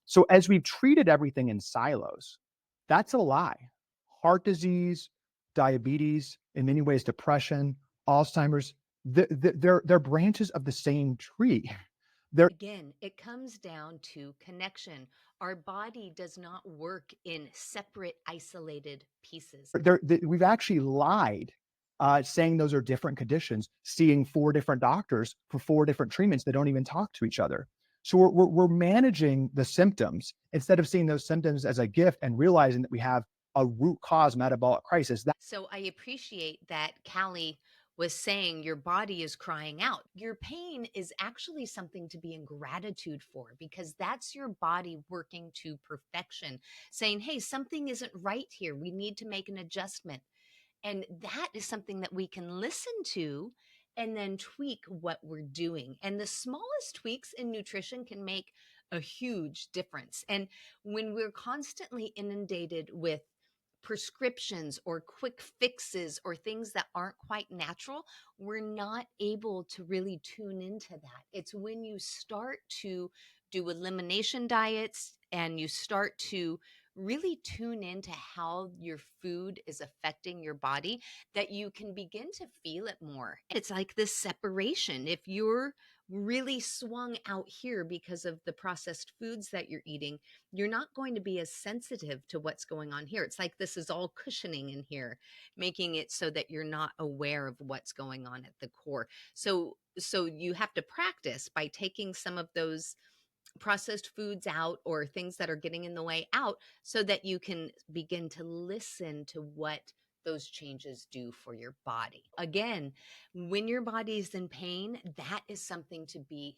So as we've treated everything in silos, that's a lie. Heart disease, diabetes, in many ways, depression, Alzheimer's, they're branches of the same tree. They're Again, it comes down to connection. Our body does not work in separate, isolated pieces. we've actually lied, saying those are different conditions, seeing four different doctors for four different treatments that don't even talk to each other. So we're managing the symptoms instead of seeing those symptoms as a gift and realizing that we have a root cause metabolic crisis. So I appreciate that Callie was saying your body is crying out. Your pain is actually something to be in gratitude for because that's your body working to perfection, saying, hey, something isn't right here. We need to make an adjustment. And that is something that we can listen to and then tweak what we're doing. And the smallest tweaks in nutrition can make a huge difference. And when we're constantly inundated with prescriptions or quick fixes or things that aren't quite natural, we're not able to really tune into that. It's when you start to do elimination diets and you start to really tune into how your food is affecting your body that you can begin to feel it more. It's like this separation. If you're really swung out here because of the processed foods that you're eating, you're not going to be as sensitive to what's going on here. It's like this is all cushioning in here, making it so that you're not aware of what's going on at the core. So you have to practice by taking some of those processed foods out or things that are getting in the way out so that you can begin to listen to what those changes do for your body. Again, when your body is in pain, that is something to be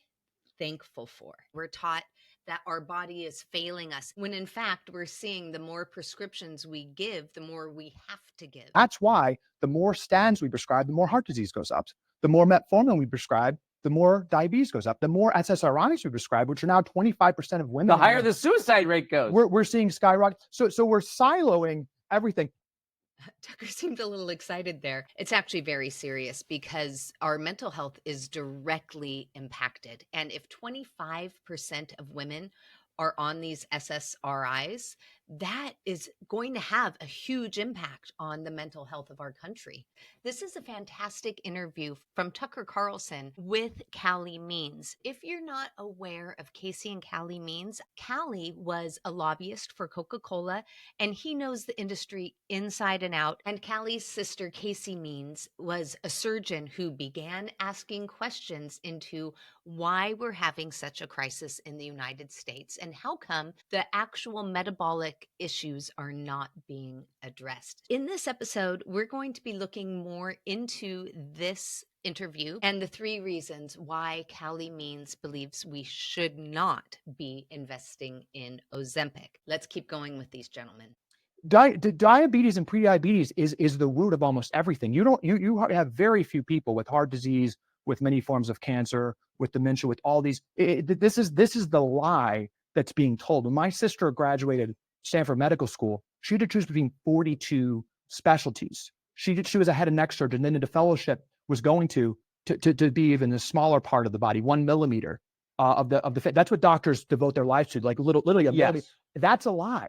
thankful for. We're taught that our body is failing us when in fact we're seeing the more prescriptions we give, the more we have to give. That's why the more statins we prescribe, the more heart disease goes up. The more metformin we prescribe, the more diabetes goes up. The more SSRIs we prescribe, which are now 25% of women The in the higher United the suicide rate goes. we're seeing skyrocket. So we're siloing everything. Tucker seemed a little excited there. It's actually very serious because our mental health is directly impacted. And if 25% of women are on these SSRIs, that is going to have a huge impact on the mental health of our country. This is a fantastic interview from Tucker Carlson with Callie Means. If you're not aware of Casey and Callie Means, Callie was a lobbyist for Coca-Cola and he knows the industry inside and out. And Callie's sister, Casey Means, was a surgeon who began asking questions into why we're having such a crisis in the United States and how come the actual metabolic issues are not being addressed. In this episode, we're going to be looking more into this interview and the three reasons why Callie Means believes we should not be investing in Ozempic. Let's keep going with these gentlemen. Diabetes and prediabetes is the root of almost everything. You have very few people with heart disease, with many forms of cancer, with dementia, with all these. This is the lie that's being told. When my sister graduated Stanford Medical School, she had to choose between 42 specialties. She was a head and neck surgeon. Then into fellowship was going to be even the smaller part of the body, 1 millimeter of the fit. That's what doctors devote their lives to, like literally a millimeter. Yes. That's a lie.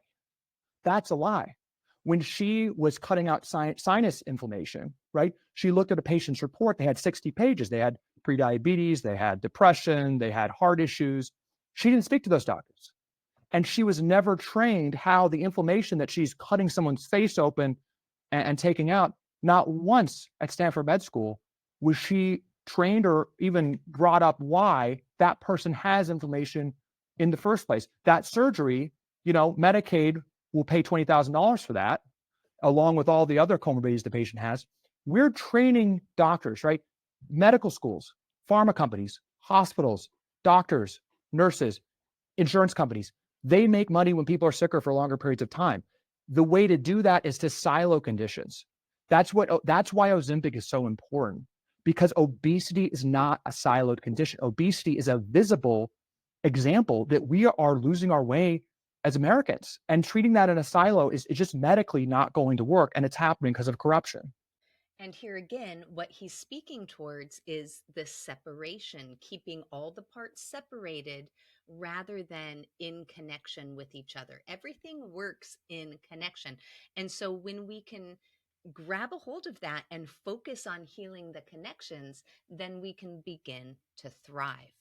That's a lie. When she was cutting out sinus inflammation, right? She looked at a patient's report. They had 60 pages. They had prediabetes, they had depression, they had heart issues. She didn't speak to those doctors. And she was never trained how the inflammation that she's cutting someone's face open and taking out, not once at Stanford Med School was she trained or even brought up why that person has inflammation in the first place. That surgery, Medicaid will pay $20,000 for that, along with all the other comorbidities the patient has. We're training doctors, right? Medical schools, pharma companies, hospitals, doctors, nurses, insurance companies. They make money when people are sicker for longer periods of time. The way to do that is to silo conditions. That's why Ozempic is so important, because obesity is not a siloed condition. Obesity is a visible example that we are losing our way as Americans, and treating that in a silo is just medically not going to work, and it's happening because of corruption. And here again, what he's speaking towards is this separation, keeping all the parts separated rather than in connection with each other. Everything works in connection. And so when we can grab a hold of that and focus on healing the connections, then we can begin to thrive.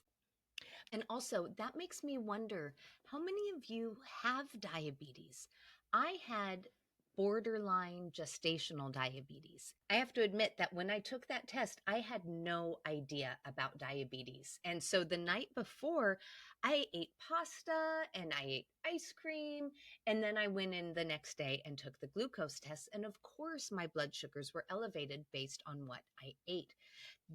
And also, that makes me wonder, how many of you have diabetes? I had borderline gestational diabetes. I have to admit that when I took that test, I had no idea about diabetes. And so the night before, I ate pasta and I ate ice cream. And then I went in the next day and took the glucose test. And of course, my blood sugars were elevated based on what I ate.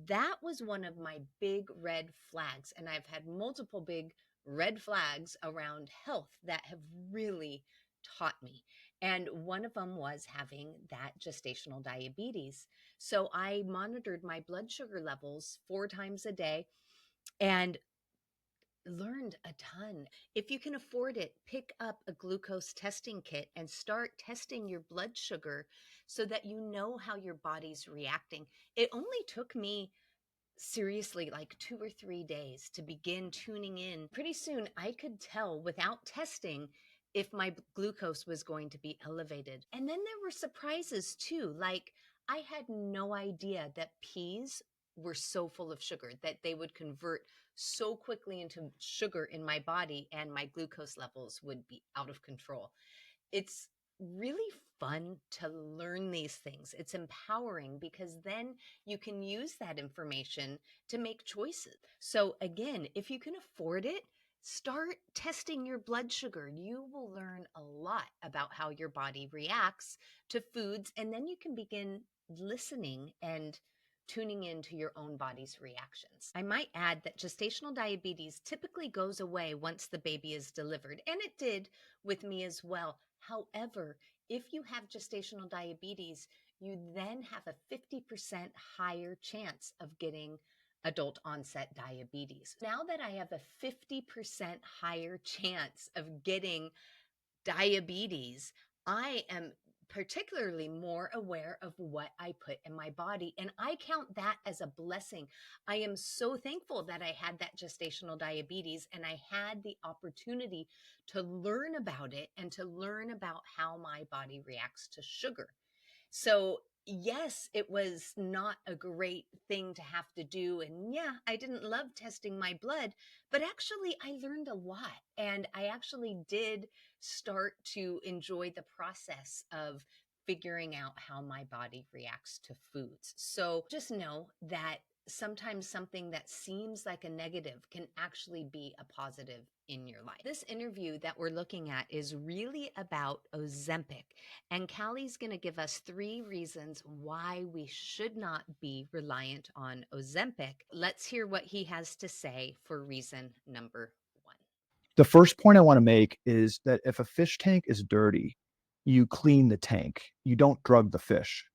That was one of my big red flags. And I've had multiple big red flags around health that have really taught me. And one of them was having that gestational diabetes. So I monitored my blood sugar levels 4 times a day and learned a ton. If you can afford it, pick up a glucose testing kit and start testing your blood sugar so that you know how your body's reacting. It only took me seriously like 2 or 3 days to begin tuning in. Pretty soon I could tell without testing if my glucose was going to be elevated. And then there were surprises too. Like, I had no idea that peas were so full of sugar that they would convert so quickly into sugar in my body and my glucose levels would be out of control. It's really fun to learn these things. It's empowering because then you can use that information to make choices. So, again, if you can afford it, start testing your blood sugar. You will learn a lot about how your body reacts to foods, and then you can begin listening and tuning into your own body's reactions. I might add that gestational diabetes typically goes away once the baby is delivered, and it did with me as well. However, if you have gestational diabetes, you then have a 50% higher chance of getting adult onset diabetes. Now that I have a 50% higher chance of getting diabetes, I am particularly more aware of what I put in my body. And I count that as a blessing. I am so thankful that I had that gestational diabetes and I had the opportunity to learn about it and to learn about how my body reacts to sugar. So, yes, it was not a great thing to have to do. And yeah, I didn't love testing my blood, but actually, I learned a lot. And I actually did start to enjoy the process of figuring out how my body reacts to foods. So, just know that sometimes something that seems like a negative can actually be a positive in your life. This interview that we're looking at is really about Ozempic. And Callie's going to give us 3 reasons why we should not be reliant on Ozempic. Let's hear what he has to say for reason number 1. The first point I want to make is that if a fish tank is dirty, you clean the tank. You don't drug the fish.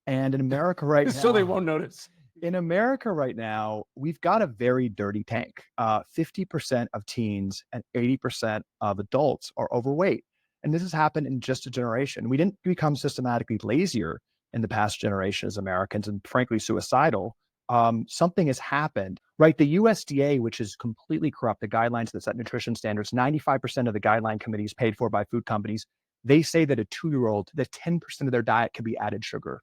And in America right now, So they won't notice. in America right now, we've got a very dirty tank. 50% of teens and 80% of adults are overweight. And this has happened in just a generation. We didn't become systematically lazier in the past generation as Americans and frankly suicidal. Something has happened, right? The USDA, which is completely corrupt, the guidelines that set nutrition standards, 95% of the guideline committees paid for by food companies, they say that a 2-year-old, that 10% of their diet can be added sugar.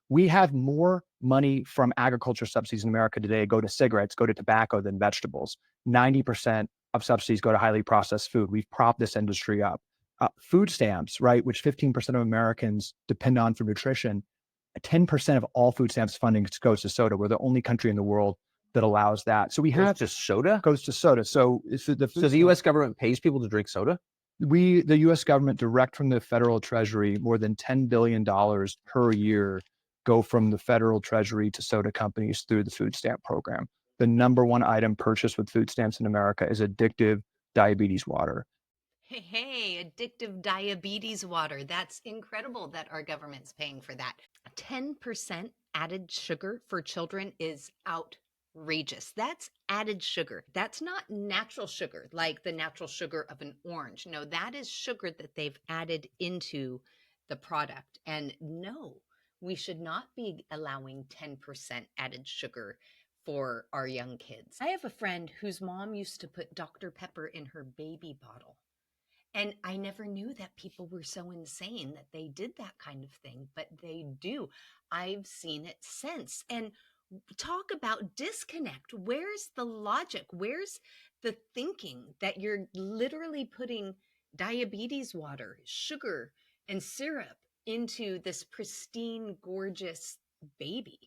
We have more money from agriculture subsidies in America today go to cigarettes, go to tobacco than vegetables. 90% of subsidies go to highly processed food. We've propped this industry up. Food stamps, right, which 15% of Americans depend on for nutrition, 10% of all food stamps funding goes to soda. We're the only country in the world that allows that. So we have Just soda? goes to soda. So So the U.S. government pays people to drink soda? the U.S. government, direct from the federal treasury, more than $10 billion per year go from the federal treasury to soda companies through the food stamp program. The number one item purchased with food stamps in America is addictive diabetes water. Hey, addictive diabetes water. That's incredible that our government's paying for that. 10% added sugar for children is outrageous. That's added sugar. That's not natural sugar, like the natural sugar of an orange. No, that is sugar that they've added into the product. And no, we should not be allowing 10% added sugar for our young kids. I have a friend whose mom used to put Dr. Pepper in her baby bottle. And I never knew that people were so insane that they did that kind of thing, but they do. I've seen it since. And talk about disconnect. Where's the logic? Where's the thinking that you're literally putting diabetes water, sugar, and syrup into this pristine, gorgeous baby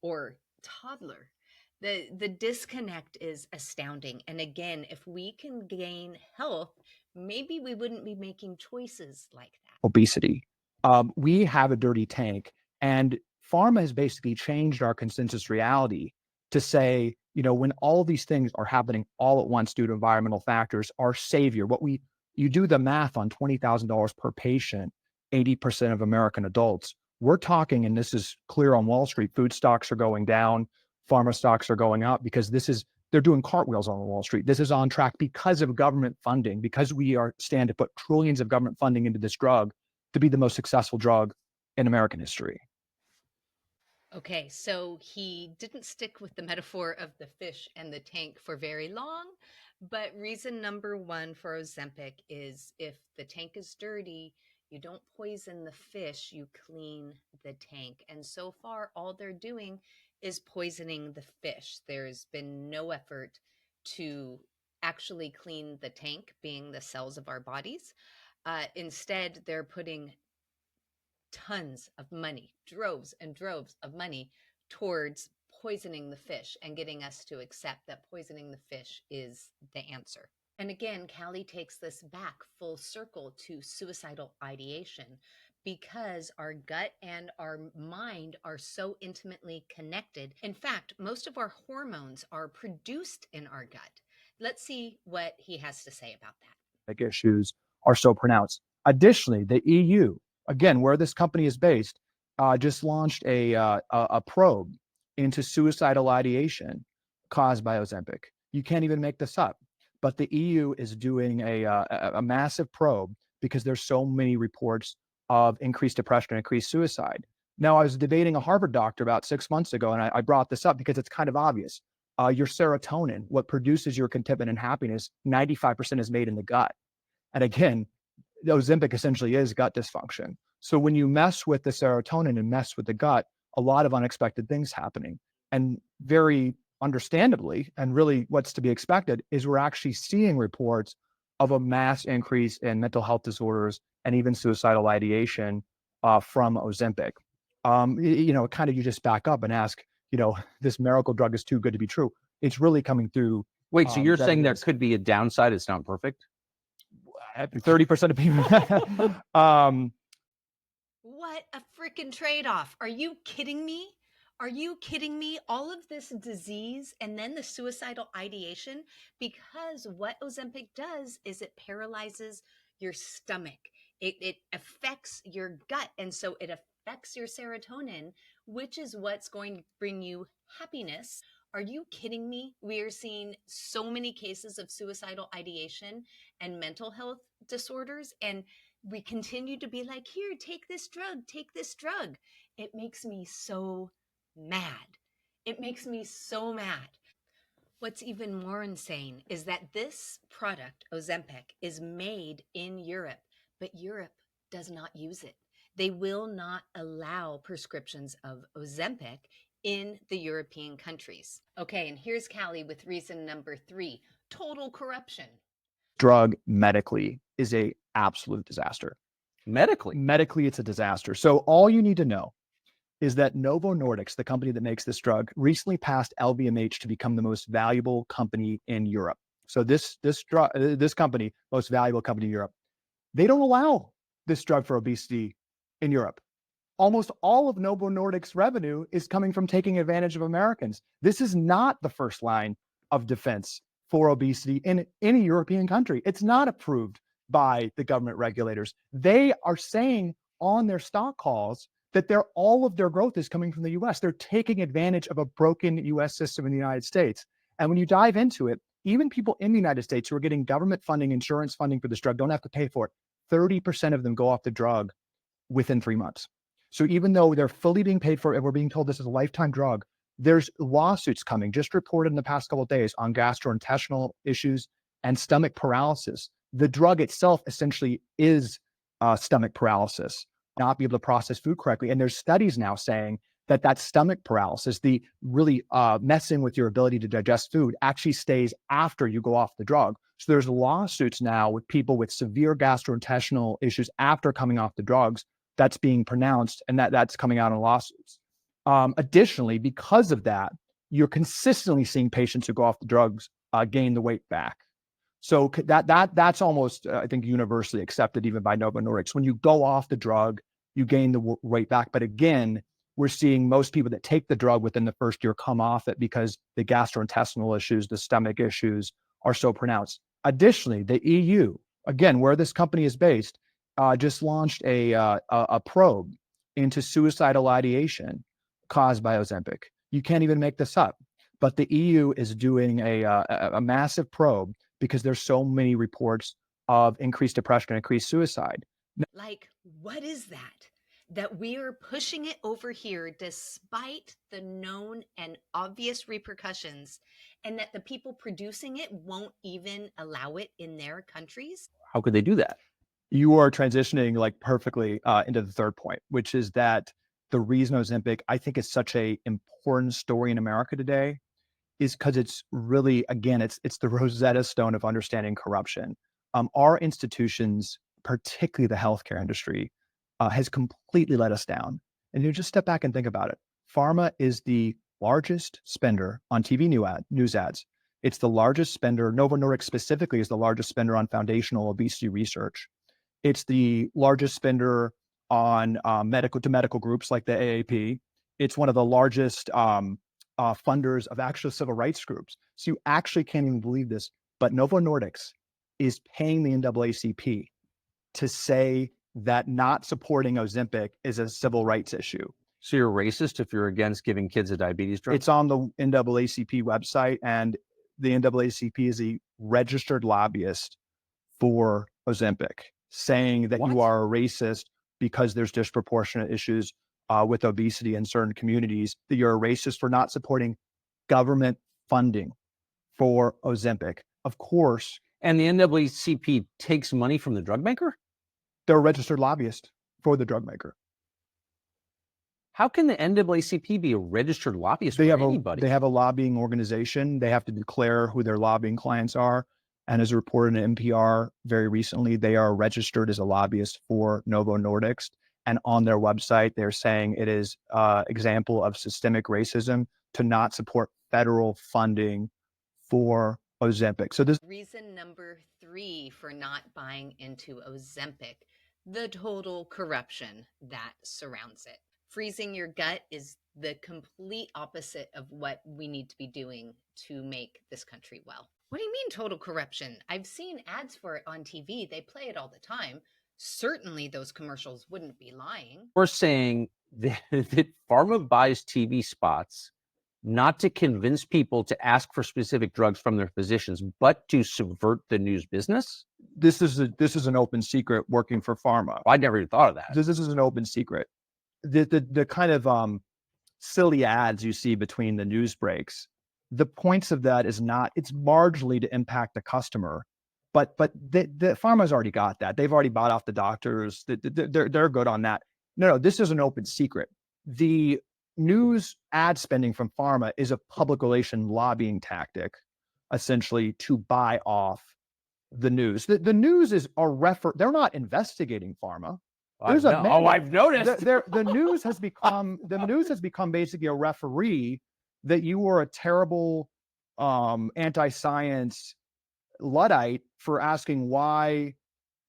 or toddler? The disconnect is astounding. And again, if we can gain health, maybe we wouldn't be making choices like that. Obesity. We have a dirty tank, and pharma has basically changed our consensus reality to say, when all these things are happening all at once due to environmental factors, our savior, you do the math on $20,000 per patient, 80% of American adults, we're talking, and this is clear on Wall Street, food stocks are going down, pharma stocks are going up because they're doing cartwheels on Wall Street. This is on track because of government funding, because we stand to put trillions of government funding into this drug to be the most successful drug in American history. Okay, so he didn't stick with the metaphor of the fish and the tank for very long, but reason number one for Ozempic is if the tank is dirty, you don't poison the fish, you clean the tank. And so far, all they're doing is poisoning the fish. There's been no effort to actually clean the tank, being the cells of our bodies. Instead, they're putting tons of money, droves and droves of money towards poisoning the fish and getting us to accept that poisoning the fish is the answer. And again, Callie takes this back full circle to suicidal ideation because our gut and our mind are so intimately connected. In fact, most of our hormones are produced in our gut. Let's see what he has to say about that. Issues are so pronounced. Additionally, the EU, again, where this company is based, just launched a probe into suicidal ideation caused by Ozempic. You can't even make this up. But the EU is doing a massive probe because there's so many reports of increased depression and increased suicide. Now, I was debating a Harvard doctor about 6 months ago, and I brought this up because it's kind of obvious. Your serotonin, what produces your contentment and happiness, 95% is made in the gut. And again, Ozempic essentially is gut dysfunction. So when you mess with the serotonin and mess with the gut, a lot of unexpected things happening. And very understandably, and really what's to be expected, is we're actually seeing reports of a mass increase in mental health disorders and even suicidal ideation from Ozempic. Kind of you just back up and ask, this miracle drug is too good to be true. It's really coming through. Wait, so you're saying there could be a downside? It's not perfect? 30% of people. What a freaking trade-off. Are you kidding me? Are you kidding me? All of this disease and then the suicidal ideation, because what Ozempic does is it paralyzes your stomach. It affects your gut. And so it affects your serotonin, which is what's going to bring you happiness. Are you kidding me? We are seeing so many cases of suicidal ideation and mental health disorders, and we continue to be like, here, take this drug, take this drug. It makes me so mad. It makes me so mad. What's even more insane is that this product, Ozempic, is made in Europe, but Europe does not use it. They will not allow prescriptions of Ozempic in the European countries. Okay, and here's Callie with reason number 3, total corruption. Drug medically is a absolute disaster. Medically, it's a disaster. So all you need to know is that Novo Nordisk, the company that makes this drug, recently passed LVMH to become the most valuable company in Europe. So this company, most valuable company in Europe, they don't allow this drug for obesity in Europe. Almost all of Novo Nordisk's revenue is coming from taking advantage of Americans. This is not the first line of defense for obesity in any European country. It's not approved by the government regulators. They are saying on their stock calls that all of their growth is coming from the US. They're taking advantage of a broken US system in the United States. And when you dive into it, even people in the United States who are getting government funding, insurance funding for this drug don't have to pay for it. 30% of them go off the drug within 3 months. So even though they're fully being paid for it, we're being told this is a lifetime drug, There's lawsuits coming, just reported in the past couple of days, on gastrointestinal issues and stomach paralysis. The drug itself essentially is stomach paralysis, not be able to process food correctly. And there's studies now saying that stomach paralysis, the really messing with your ability to digest food, actually stays after you go off the drug. So there's lawsuits now with people with severe gastrointestinal issues after coming off the drugs that's being pronounced, and that's coming out in lawsuits. Additionally, because of that, you're consistently seeing patients who go off the drugs gain the weight back. So that's almost, I think, universally accepted even by Novo Nordisk. When you go off the drug, you gain the weight back. But again, we're seeing most people that take the drug within the first year come off it because the gastrointestinal issues, the stomach issues are so pronounced. Additionally, the EU, again, where this company is based, just launched a probe into suicidal ideation caused by Ozempic. You can't even make this up. But the EU is doing a massive probe because there's so many reports of increased depression and increased suicide. Like, what is that? That we are pushing it over here despite the known and obvious repercussions, and that the people producing it won't even allow it in their countries? How could they do that? You are transitioning like perfectly into the third point, which is that the reason Ozempic, I think, is such a important story in America today is because it's really, again, it's the Rosetta Stone of understanding corruption. Our institutions, particularly the healthcare industry, has completely let us down. And you just step back and think about it. Pharma is the largest spender on TV news ads. It's the largest spender. Novo Nordisk specifically is the largest spender on foundational obesity research. It's the largest spender on medical groups like the AAP. It's one of the largest funders of actual civil rights groups. So you actually can't even believe this, but Novo Nordisk is paying the NAACP to say that not supporting Ozempic is a civil rights issue. So you're racist if you're against giving kids a diabetes drug? It's on the NAACP website, and the NAACP is a registered lobbyist for Ozempic, saying that you are a racist because there's disproportionate issues with obesity in certain communities, that you're a racist for not supporting government funding for Ozempic. Of course. And the NAACP takes money from the drug maker? They're a registered lobbyist for the drug maker. How can the NAACP be a registered lobbyist for anybody? They have a lobbying organization. They have to declare who their lobbying clients are. And as reported in NPR very recently, they are registered as a lobbyist for Novo Nordisk. And on their website, they're saying it is an example of systemic racism to not support federal funding for Ozempic. So this reason number 3 for not buying into Ozempic, the total corruption that surrounds it. Freezing your gut is the complete opposite of what we need to be doing to make this country well. What do you mean total corruption? I've seen ads for it on TV. They play it all the time. Certainly those commercials wouldn't be lying. We're saying that pharma buys TV spots not to convince people to ask for specific drugs from their physicians, but to subvert the news business? This is an open secret working for pharma. I never even thought of that. This is an open secret. The kind of silly ads you see between the news breaks, the points of that is not, it's marginally to impact the customer, but the pharma's already got that. They've already bought off the doctors. They're good on that. No, this is an open secret. The news ad spending from pharma is a public relation lobbying tactic, essentially, to buy off the news. The news is they're not investigating pharma. I've noticed. The news has become basically a referee that you were a terrible anti-science Luddite for asking why,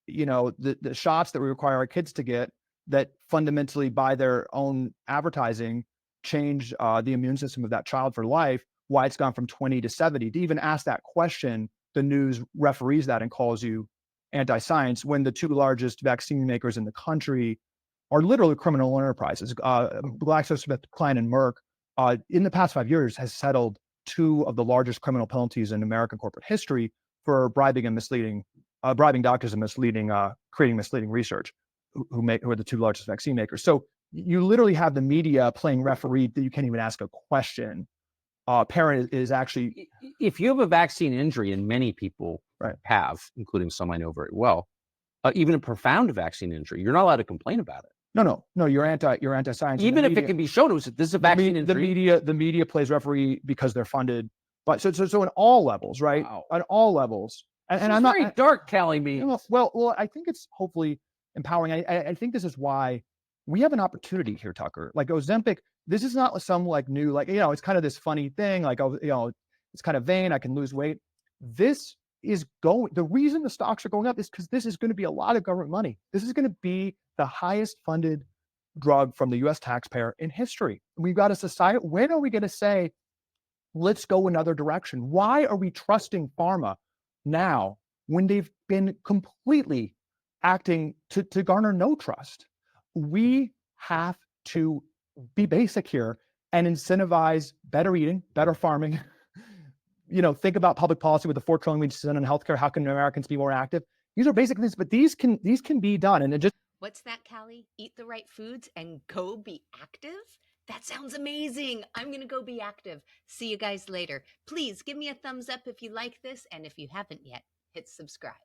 the shots that we require our kids to get that fundamentally by their own advertising change the immune system of that child for life, why it's gone from 20 to 70. To even ask that question, the news referees that and calls you anti-science, when the two largest vaccine makers in the country are literally criminal enterprises. GlaxoSmithKline and Merck, in the past 5 years, has settled 2 of the largest criminal penalties in American corporate history for bribing doctors and creating misleading research, who are the 2 largest vaccine makers. So you literally have the media playing referee that you can't even ask a question. Parent is actually, if you have a vaccine injury, and many people right. have, including some I know very well, even a profound vaccine injury, you're not allowed to complain about it. No, you're anti-science. Even if it can be shown, this is a vaccine injury. The media plays referee because they're funded, but so in all levels, right? Wow. On all levels, and I'm very not dark, Callie Means. Well, I think it's hopefully empowering. I think this is why we have an opportunity here, Tucker. Like Ozempic, this is not some like new, like, you know, it's kind of this funny thing, like, oh, you know, it's kind of vain, I can lose weight. This is the reason the stocks are going up is because this is going to be a lot of government money. This is going to be the highest funded drug from the US taxpayer in history. We've got a society. When are we going to say, let's go another direction? Why are we trusting pharma now when they've been completely acting to garner no trust? We have to be basic here and incentivize better eating, better farming. You know, think about public policy with the $4 trillion we spend on healthcare. How can Americans be more active? These are basic things, but these can be done. And it just, what's that, Callie? Eat the right foods and go be active? That sounds amazing. I'm going to go be active. See you guys later. Please give me a thumbs up if you like this. And if you haven't yet, hit subscribe.